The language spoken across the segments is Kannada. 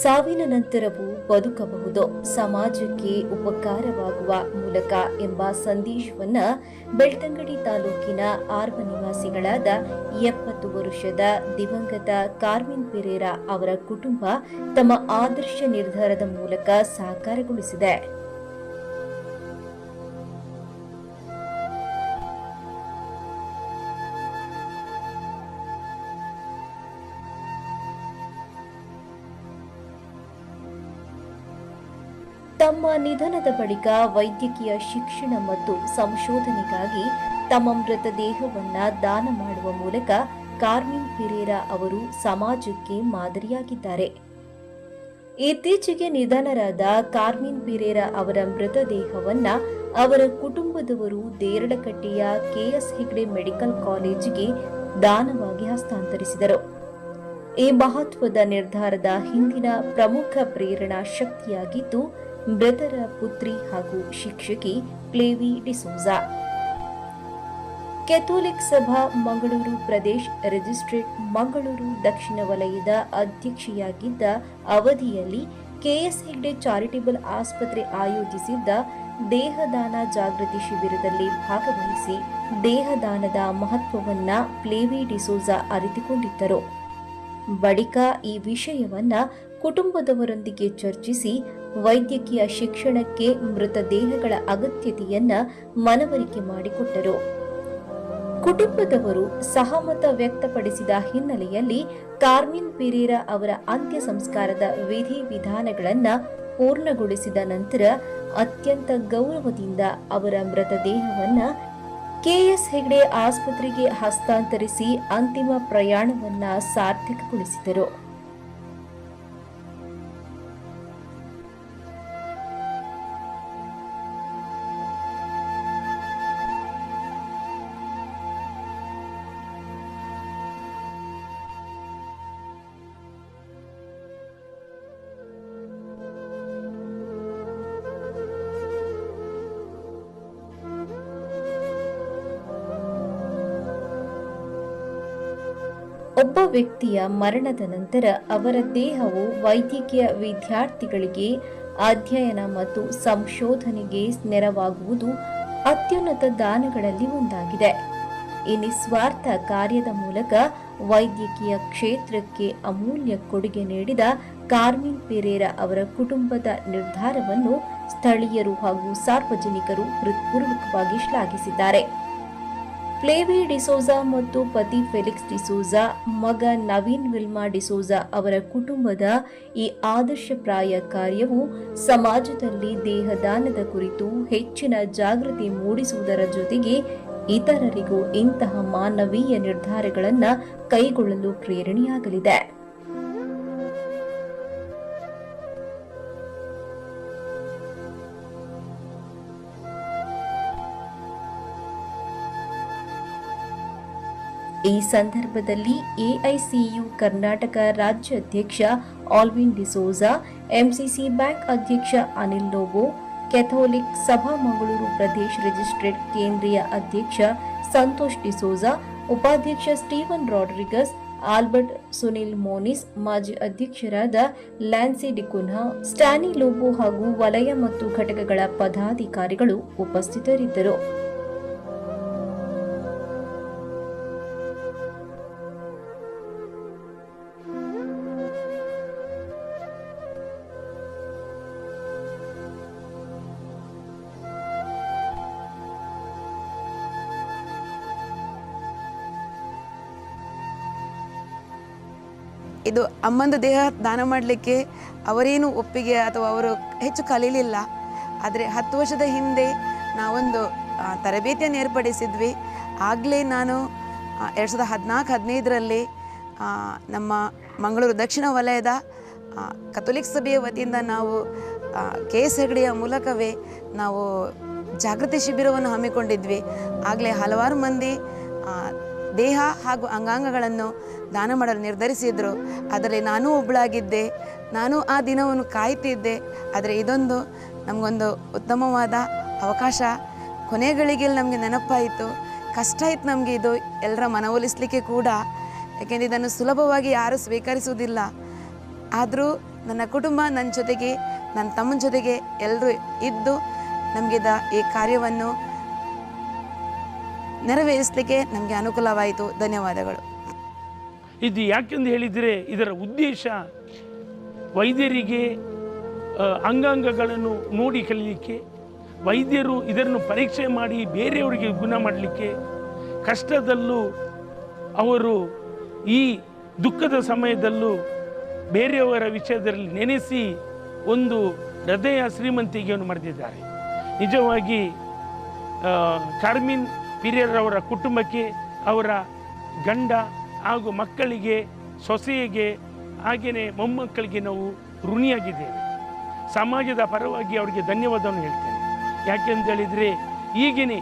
ಸಾವಿನ ನಂತರವೂ ಬದುಕಬಹುದು, ಸಮಾಜಕ್ಕೆ ಉಪಕಾರವಾಗುವ ಮೂಲಕ ಎಂಬ ಸಂದೇಶವನ್ನ ಬೆಳ್ತಂಗಡಿ ತಾಲೂಕಿನ ಆರ್ವ ನಿವಾಸಿಗಳಾದ 70 ವರ್ಷದ ದಿವಂಗತ ಕಾರ್ಮಿನ್ ಪೆರೇರಾ ಅವರ ಕುಟುಂಬ ತಮ್ಮ ಆದರ್ಶ ನಿರ್ಧಾರದ ಮೂಲಕ ಸಾಕಾರಗೊಳಿಸಿದೆ. ತಮ್ಮ ನಿಧನದ ಬಳಿಕ ವೈದ್ಯಕೀಯ ಶಿಕ್ಷಣ ಮತ್ತು ಸಂಶೋಧನೆಗಾಗಿ ತಮ್ಮ ಮೃತದೇಹವನ್ನು ದಾನ ಮಾಡುವ ಮೂಲಕ ಕಾರ್ಮಿನ್ ಪೆರೇರಾ ಅವರು ಸಮಾಜಕ್ಕೆ ಮಾದರಿಯಾಗಿದ್ದಾರೆ. ಇತ್ತೀಚೆಗೆ ನಿಧನರಾದ ಕಾರ್ಮಿನ್ ಪೆರೇರಾ ಅವರ ಮೃತದೇಹವನ್ನು ಅವರ ಕುಟುಂಬದವರು ದೇರಳಕಟ್ಟೆಯ ಕೆಎಸ್ ಹೆಗ್ಡೆ ಮೆಡಿಕಲ್ ಕಾಲೇಜಿಗೆ ದಾನವಾಗಿ ಹಸ್ತಾಂತರಿಸಿದರು. ಈ ಮಹತ್ವದ ನಿರ್ಧಾರದ ಹಿಂದಿನ ಪ್ರಮುಖ ಪ್ರೇರಣಾ ಶಕ್ತಿಯಾಗಿದ್ದು ಮೃತರ ಪುತ್ರಿ ಹಾಗೂ ಶಿಕ್ಷಕಿ ಫ್ಲೇವಿ ಡಿಸೋಜಾ. ಕೆಥೋಲಿಕ್ ಸಭಾ ಮಂಗಳೂರು ಪ್ರದೇಶ್ ರಿಜಿಸ್ಟ್ರೇಟ್ ಮಂಗಳೂರು ದಕ್ಷಿಣ ವಲಯದ ಅಧ್ಯಕ್ಷೆಯಾಗಿದ್ದ ಅವಧಿಯಲ್ಲಿ ಕೆಎಸ್ ಹೆಗ್ಡೆ ಚಾರಿಟೇಬಲ್ ಆಸ್ಪತ್ರೆ ಆಯೋಜಿಸಿದ್ದ ದೇಹದಾನ ಜಾಗೃತಿ ಶಿಬಿರದಲ್ಲಿ ಭಾಗವಹಿಸಿ ದೇಹದಾನದ ಮಹತ್ವವನ್ನ ಫ್ಲೇವಿ ಡಿಸೋಜಾ ಅರಿತುಕೊಂಡಿದ್ದರು. ಬಳಿಕ ಈ ವಿಷಯವನ್ನ ಕುಟುಂಬದವರೊಂದಿಗೆ ಚರ್ಚಿಸಿ ವೈದ್ಯಕೀಯ ಶಿಕ್ಷಣಕ್ಕೆ ಮೃತದೇಹಗಳ ಅಗತ್ಯತೆಯನ್ನ ಮನವರಿಕೆ ಮಾಡಿಕೊಟ್ಟರು. ಕುಟುಂಬದವರು ಸಹಮತ ವ್ಯಕ್ತಪಡಿಸಿದ ಹಿನ್ನೆಲೆಯಲ್ಲಿ ಕಾರ್ಮಿನ್ ಪೆರೇರಾ ಅವರ ಅಂತ್ಯ ಸಂಸ್ಕಾರದ ವಿಧಿವಿಧಾನಗಳನ್ನು ಪೂರ್ಣಗೊಳಿಸಿದ ನಂತರ ಅತ್ಯಂತ ಗೌರವದಿಂದ ಅವರ ಮೃತದೇಹವನ್ನ ಕೆಎಸ್ ಹೆಗ್ಡೆ ಆಸ್ಪತ್ರೆಗೆ ಹಸ್ತಾಂತರಿಸಿ ಅಂತಿಮ ಪ್ರಯಾಣವನ್ನ ಸಾರ್ಥಕಗೊಳಿಸಿದರು. ಒಬ್ಬ ವ್ಯಕ್ತಿಯ ಮರಣದ ನಂತರ ಅವರ ದೇಹವು ವೈದ್ಯಕೀಯ ವಿದ್ಯಾರ್ಥಿಗಳಿಗೆ ಅಧ್ಯಯನ ಮತ್ತು ಸಂಶೋಧನೆಗೆ ನೆರವಾಗುವುದು ಅತ್ಯುನ್ನತ ದಾನಗಳಲ್ಲಿ ಒಂದಾಗಿದೆ. ಈ ನಿಸ್ವಾರ್ಥ ಕಾರ್ಯದ ಮೂಲಕ ವೈದ್ಯಕೀಯ ಕ್ಷೇತ್ರಕ್ಕೆ ಅಮೂಲ್ಯ ಕೊಡುಗೆ ನೀಡಿದ ಕಾರ್ಮಿನ್ ಪೆರೇರಾ ಅವರ ಕುಟುಂಬದ ನಿರ್ಧಾರವನ್ನು ಸ್ಥಳೀಯರು ಹಾಗೂ ಸಾರ್ವಜನಿಕರು ಹೃತ್ಪೂರ್ವಕವಾಗಿ ಶ್ಲಾಘಿಸಿದ್ದಾರೆ. ಫ್ಲೇವಿ ಡಿಸೋಜಾ ಮತ್ತು ಪತಿ ಫೆಲಿಕ್ಸ್ ಡಿಸೋಜಾ, ಮಗ ನವೀನ್ ವಿಲ್ಮಾ ಡಿಸೋಜಾ ಅವರ ಕುಟುಂಬದ ಈ ಆದರ್ಶಪ್ರಾಯ ಕಾರ್ಯವು ಸಮಾಜದಲ್ಲಿ ದೇಹದಾನದ ಕುರಿತು ಹೆಚ್ಚಿನ ಜಾಗೃತಿ ಮೂಡಿಸುವುದರ ಜೊತೆಗೆ ಇತರರಿಗೂ ಇಂತಹ ಮಾನವೀಯ ನಿರ್ಧಾರಗಳನ್ನು ಕೈಗೊಳ್ಳಲು ಪ್ರೇರಣೆಯಾಗಲಿದೆ. ಈ ಸಂದರ್ಭದಲ್ಲಿ ಎಐಸಿಯು ಕರ್ನಾಟಕ ರಾಜ್ಯ ಅಧ್ಯಕ್ಷ ಆಲ್ವಿನ್ ಡಿಸೋಜಾ, ಎಂಸಿಸಿ ಬ್ಯಾಂಕ್ ಅಧ್ಯಕ್ಷ ಅನಿಲ್ ಲೋಬೋ, ಕೆಥೋಲಿಕ್ ಸಭಾ ಮಂಗಳೂರು ಪ್ರದೇಶ್ ರಿಜಿಸ್ಟ್ರೇಟ್ ಕೇಂದ್ರೀಯ ಅಧ್ಯಕ್ಷ ಸಂತೋಷ್ ಡಿಸೋಜಾ, ಉಪಾಧ್ಯಕ್ಷ ಸ್ಟೀವನ್ ರಾಡ್ರಿಗಸ್, ಆಲ್ಬರ್ಟ್ ಸುನಿಲ್ ಮೋನಿಸ್, ಮಾಜಿ ಅಧ್ಯಕ್ಷರಾದ ಲ್ಯಾನ್ಸಿ ಡಿಕುನ್ಹಾ, ಸ್ಟ್ಯಾನಿ ಲೋಬೋ ಹಾಗೂ ವಲಯ ಮತ್ತು ಘಟಕಗಳ ಪದಾಧಿಕಾರಿಗಳು ಉಪಸ್ಥಿತರಿದ್ದರು. ಇದು ಅಮ್ಮಂದು ದೇಹ ದಾನ ಮಾಡಲಿಕ್ಕೆ ಅವರೇನು ಒಪ್ಪಿಗೆ ಅಥವಾ ಅವರು ಹೆಚ್ಚು ಕಲೀಲಿಲ್ಲ. ಆದರೆ 10 ವರ್ಷದ ಹಿಂದೆ ನಾವೊಂದು ತರಬೇತಿಯನ್ನು ಏರ್ಪಡಿಸಿದ್ವಿ. ಆಗಲೇ ನಾನು 2014-15ರಲ್ಲಿ ನಮ್ಮ ಮಂಗಳೂರು ದಕ್ಷಿಣ ವಲಯದ ಕಥೋಲಿಕ್ ಸಭೆಯ ವತಿಯಿಂದ ನಾವು ಕೆಎಸ್ ಹೆಗ್ಡೆಯ ಮೂಲಕವೇ ನಾವು ಜಾಗೃತಿ ಶಿಬಿರವನ್ನು ಹಮ್ಮಿಕೊಂಡಿದ್ವಿ. ಆಗಲೇ ಹಲವಾರು ಮಂದಿ ದೇಹ ಹಾಗೂ ಅಂಗಾಂಗಗಳನ್ನು ದಾನ ಮಾಡಲು ನಿರ್ಧರಿಸಿದರು. ಅದರಲ್ಲಿ ನಾನೂ ಒಬ್ಬಳಾಗಿದ್ದೆ. ನಾನು ಆ ದಿನವನ್ನು ಕಾಯ್ತಿದ್ದೆ. ಆದರೆ ಇದೊಂದು ನಮಗೊಂದು ಉತ್ತಮವಾದ ಅವಕಾಶ. ಕೊನೆಗಳಿಗೆಲ್ಲ ನಮಗೆ ನೆನಪಾಯಿತು. ಕಷ್ಟ ಇತ್ತು ನಮಗೆ ಇದು ಎಲ್ಲರ ಮನವೊಲಿಸಲಿಕ್ಕೆ ಕೂಡ, ಯಾಕೆಂದರೆ ಇದನ್ನು ಸುಲಭವಾಗಿ ಯಾರೂ ಸ್ವೀಕರಿಸುವುದಿಲ್ಲ. ಆದರೂ ನನ್ನ ಕುಟುಂಬ ನನ್ನ ಜೊತೆಗೆ, ನನ್ನ ತಮ್ಮನ ಜೊತೆಗೆ ಎಲ್ಲರೂ ಇದ್ದು ನಮಗಿದ ಈ ಕಾರ್ಯವನ್ನು ನೆರವೇರಿಸಲಿಕ್ಕೆ ನಮಗೆ ಅನುಕೂಲವಾಯಿತು. ಧನ್ಯವಾದಗಳು. ಇದು ಯಾಕೆಂದು ಹೇಳಿದರೆ ಇದರ ಉದ್ದೇಶ ವೈದ್ಯರಿಗೆ ಅಂಗಾಂಗಗಳನ್ನು ನೋಡಿ ಕಲಿಯಲಿಕ್ಕೆ, ವೈದ್ಯರು ಇದನ್ನು ಪರೀಕ್ಷೆ ಮಾಡಿ ಬೇರೆಯವರಿಗೆ ಗುಣ ಮಾಡಲಿಕ್ಕೆ, ಕಷ್ಟದಲ್ಲೂ ಅವರು ಈ ದುಃಖದ ಸಮಯದಲ್ಲೂ ಬೇರೆಯವರ ವಿಷಯದಲ್ಲಿ ನೆನೆಸಿ ಒಂದು ಹೃದಯ ಶ್ರೀಮಂತಿಕೆಯನ್ನು ಮಾಡಿದ್ದಾರೆ. ನಿಜವಾಗಿ ಕಾರ್ಮಿನ್ ಪಿರಿಯರವರ ಕುಟುಂಬಕ್ಕೆ, ಅವರ ಗಂಡ ಹಾಗೂ ಮಕ್ಕಳಿಗೆ, ಸೊಸೆಗೆ, ಹಾಗೆಯೇ ಮೊಮ್ಮಕ್ಕಳಿಗೆ ನಾವು ಋಣಿಯಾಗಿದ್ದೇವೆ. ಸಮಾಜದ ಪರವಾಗಿ ಅವರಿಗೆ ಧನ್ಯವಾದವನ್ನು ಹೇಳ್ತೇನೆ. ಯಾಕೆಂತೇಳಿದರೆ ಈಗಿನ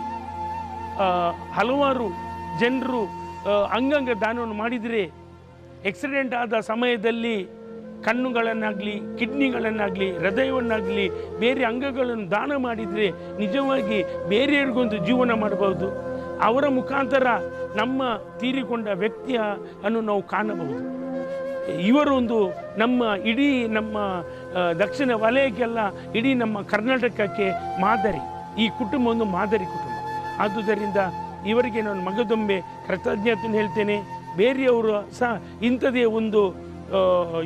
ಹಲವಾರು ಜನರು ಅಂಗಾಂಗ ದಾನವನ್ನು ಮಾಡಿದರೆ ಆಕ್ಸಿಡೆಂಟ್ ಆದ ಸಮಯದಲ್ಲಿ ಕಣ್ಣುಗಳನ್ನಾಗಲಿ, ಕಿಡ್ನಿಗಳನ್ನಾಗಲಿ, ಹೃದಯವನ್ನಾಗಲಿ, ಬೇರೆ ಅಂಗಗಳನ್ನು ದಾನ ಮಾಡಿದರೆ ನಿಜವಾಗಿ ಬೇರೆಯವರಿಗೊಂದು ಜೀವನ ಮಾಡಬಹುದು. ಅವರ ಮುಖಾಂತರ ನಮ್ಮ ತೀರಿಕೊಂಡ ವ್ಯಕ್ತಿಯನ್ನು ನಾವು ಕಾಣಬಹುದು. ಇವರೊಂದು ನಮ್ಮ ಇಡೀ ನಮ್ಮ ದಕ್ಷಿಣ ವಲಯಕ್ಕೆಲ್ಲ, ಇಡೀ ನಮ್ಮ ಕರ್ನಾಟಕಕ್ಕೆ ಮಾದರಿ. ಈ ಕುಟುಂಬ ಒಂದು ಮಾದರಿ ಕುಟುಂಬ. ಆದುದರಿಂದ ಇವರಿಗೆ ನಾನು ಮಗದೊಮ್ಮೆ ಕೃತಜ್ಞತೆಯನ್ನು ಹೇಳ್ತೇನೆ. ಬೇರೆಯವರು ಸಹ ಇಂಥದೇ ಒಂದು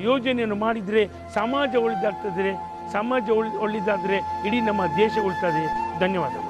ಯೋಜನೆಯನ್ನು ಮಾಡಿದರೆ ಸಮಾಜ ಒಳ್ಳೆದಾಗ್ತದೆ. ಸಮಾಜ ಒಳ್ಳೆದಾದರೆ ಇಡೀ ನಮ್ಮ ದೇಶ ಉಳ್ತದೆ. ಧನ್ಯವಾದಗಳು.